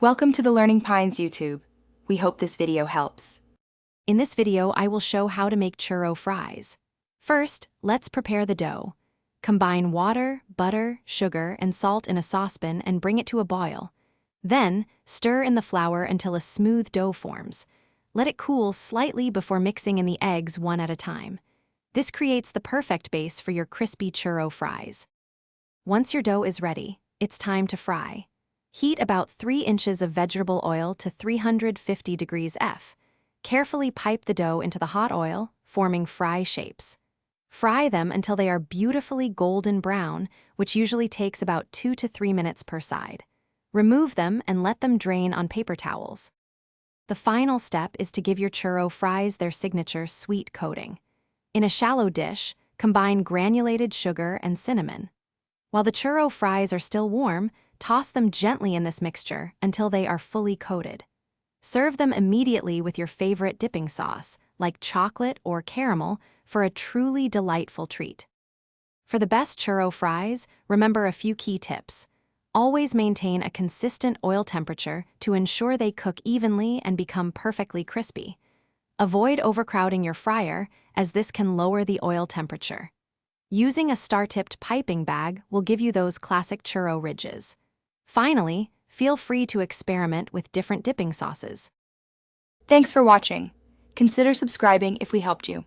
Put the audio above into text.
Welcome to the Learning Pines YouTube. We hope this video helps. In this video, I will show how to make churro fries. First, let's prepare the dough. Combine water, butter, sugar, and salt in a saucepan and bring it to a boil. Then, stir in the flour until a smooth dough forms. Let it cool slightly before mixing in the eggs one at a time. This creates the perfect base for your crispy churro fries. Once your dough is ready, it's time to fry. Heat about 3 inches of vegetable oil to 350 degrees F. Carefully pipe the dough into the hot oil, forming fry shapes. Fry them until they are beautifully golden brown, which usually takes about 2 to 3 minutes per side. Remove them and let them drain on paper towels. The final step is to give your churro fries their signature sweet coating. In a shallow dish, combine granulated sugar and cinnamon. While the churro fries are still warm, toss them gently in this mixture until they are fully coated. Serve them immediately with your favorite dipping sauce, like chocolate or caramel, for a truly delightful treat. For the best churro fries, remember a few key tips. Always maintain a consistent oil temperature to ensure they cook evenly and become perfectly crispy. Avoid overcrowding your fryer, as this can lower the oil temperature. Using a star-tipped piping bag will give you those classic churro ridges. Finally, feel free to experiment with different dipping sauces. Thanks for watching. Consider subscribing if we helped you.